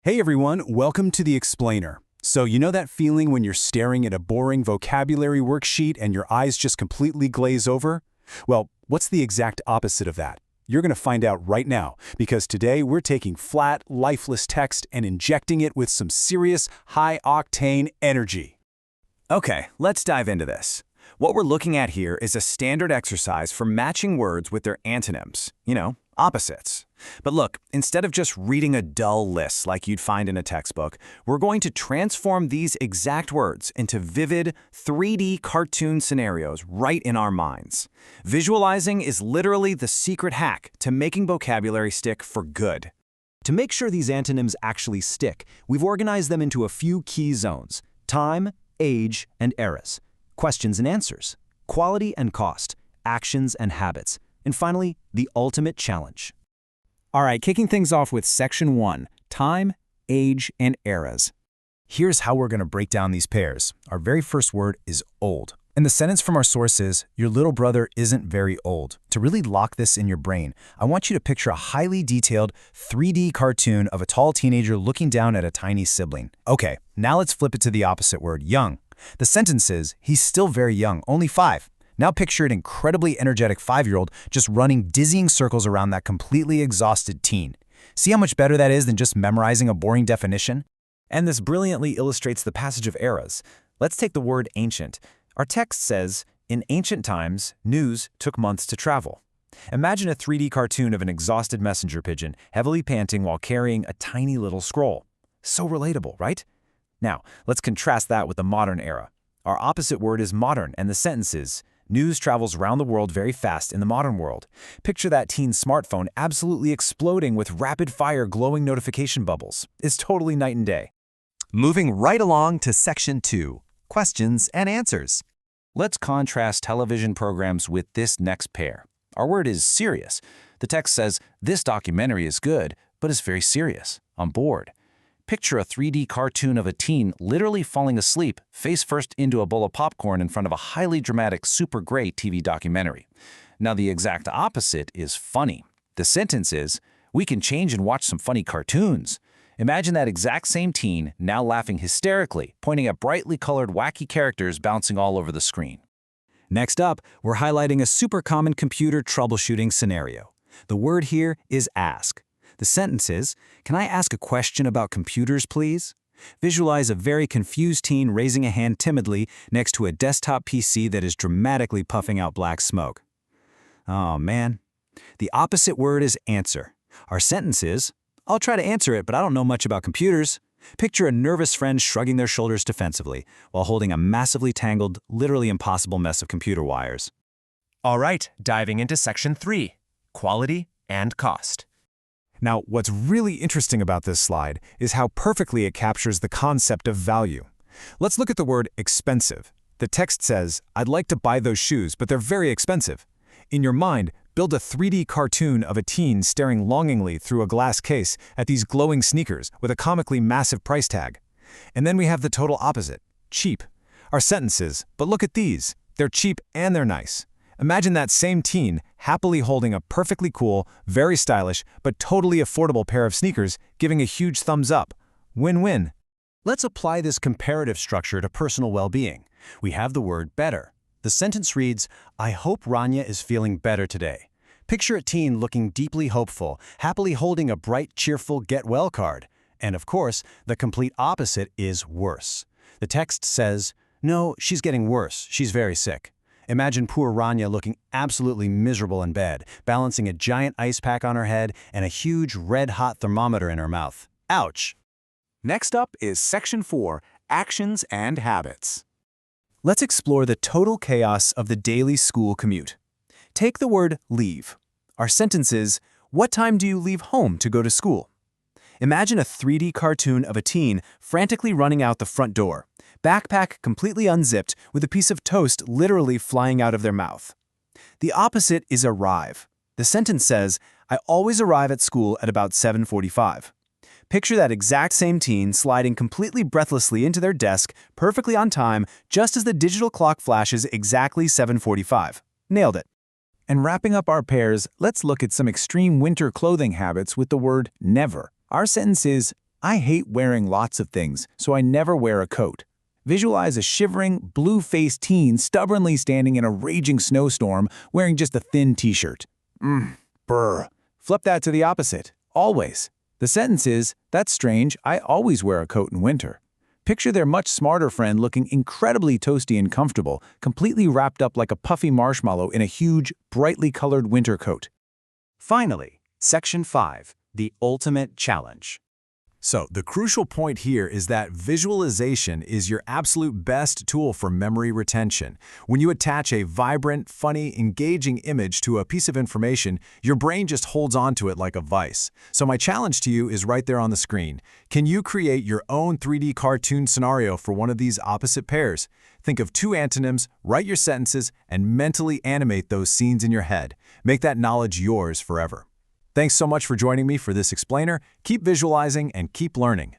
Hey everyone, welcome to the Explainer. So you know that feeling when you're staring at a boring vocabulary worksheet and your eyes just completely glaze over? Well, what's the exact opposite of that? You're going to find out right now, because today we're taking flat, lifeless text and injecting it with some serious, high-octane energy. Okay, let's dive into this. What we're looking at here is a standard exercise for matching words with their antonyms, opposites. But look, instead of just reading a dull list like you'd find in a textbook, we're going to transform these exact words into vivid, 3D cartoon scenarios right in our minds. Visualizing is literally the secret hack to making vocabulary stick for good. To make sure these antonyms actually stick, we've organized them into a few key zones: time, age, and eras, questions and answers, quality and cost, actions and habits, and finally, the ultimate challenge. All right, kicking things off with Section 1, Time, Age, and Eras. Here's how we're going to break down these pairs. Our very first word is old. And the sentence from our source is, your little brother isn't very old. To really lock this in your brain, I want you to picture a highly detailed 3D cartoon of a tall teenager looking down at a tiny sibling. Okay, now let's flip it to the opposite word, young. The sentence is, he's still very young, only 5. Now picture an incredibly energetic 5-year-old just running dizzying circles around that completely exhausted teen. See how much better that is than just memorizing a boring definition? And this brilliantly illustrates the passage of eras. Let's take the word ancient. Our text says, in ancient times, news took months to travel. Imagine a 3D cartoon of an exhausted messenger pigeon heavily panting while carrying a tiny little scroll. So relatable, right? Now, let's contrast that with the modern era. Our opposite word is modern, and the sentence is, news travels around the world very fast in the modern world. Picture that teen's smartphone absolutely exploding with rapid-fire glowing notification bubbles. It's totally night and day. Moving right along to Section 2, Questions and Answers. Let's contrast television programs with this next pair. Our word is serious. The text says, this documentary is good, but it's very serious. I'm bored. Picture a 3D cartoon of a teen literally falling asleep, face first into a bowl of popcorn in front of a highly dramatic, super great TV documentary. Now, the exact opposite is funny. The sentence is, we can change and watch some funny cartoons. Imagine that exact same teen now laughing hysterically, pointing at brightly colored, wacky characters bouncing all over the screen. Next up, we're highlighting a super common computer troubleshooting scenario. The word here is ask. The sentence is, can I ask a question about computers, please? Visualize a very confused teen raising a hand timidly next to a desktop PC that is dramatically puffing out black smoke. Oh man. The opposite word is answer. Our sentence is, I'll try to answer it, but I don't know much about computers. Picture a nervous friend shrugging their shoulders defensively while holding a massively tangled, literally impossible mess of computer wires. All right, diving into Section 3, Quality and Cost. Now, what's really interesting about this slide is how perfectly it captures the concept of value. Let's look at the word expensive. The text says, I'd like to buy those shoes, but they're very expensive. In your mind, build a 3D cartoon of a teen staring longingly through a glass case at these glowing sneakers with a comically massive price tag. And then we have the total opposite, cheap. Our sentence is, but look at these. They're cheap and they're nice. Imagine that same teen happily holding a perfectly cool, very stylish, but totally affordable pair of sneakers, giving a huge thumbs up. Win-win. Let's apply this comparative structure to personal well-being. We have the word better. The sentence reads, I hope Rania is feeling better today. Picture a teen looking deeply hopeful, happily holding a bright, cheerful get-well card. And of course, the complete opposite is worse. The text says, no, she's getting worse. She's very sick. Imagine poor Rania looking absolutely miserable in bed, balancing a giant ice pack on her head and a huge red-hot thermometer in her mouth. Ouch! Next up is Section 4, Actions and Habits. Let's explore the total chaos of the daily school commute. Take the word leave. Our sentence is, what time do you leave home to go to school? Imagine a 3D cartoon of a teen frantically running out the front door, backpack completely unzipped with a piece of toast literally flying out of their mouth. The opposite is arrive. The sentence says, I always arrive at school at about 7:45. Picture that exact same teen sliding completely breathlessly into their desk, perfectly on time, just as the digital clock flashes exactly 7:45. Nailed it. And wrapping up our pairs, let's look at some extreme winter clothing habits with the word never. Our sentence is, I hate wearing lots of things, so I never wear a coat. Visualize a shivering, blue-faced teen stubbornly standing in a raging snowstorm wearing just a thin t-shirt. Brr. Flip that to the opposite. Always. The sentence is, that's strange, I always wear a coat in winter. Picture their much smarter friend looking incredibly toasty and comfortable, completely wrapped up like a puffy marshmallow in a huge, brightly colored winter coat. Finally, Section 5, the ultimate challenge. So, the crucial point here is that visualization is your absolute best tool for memory retention. When you attach a vibrant, funny, engaging image to a piece of information, your brain just holds on to it like a vice. So my challenge to you is right there on the screen. Can you create your own 3D cartoon scenario for one of these opposite pairs? Think of two antonyms, write your sentences, and mentally animate those scenes in your head. Make that knowledge yours forever. Thanks so much for joining me for this explainer. Keep visualizing and keep learning.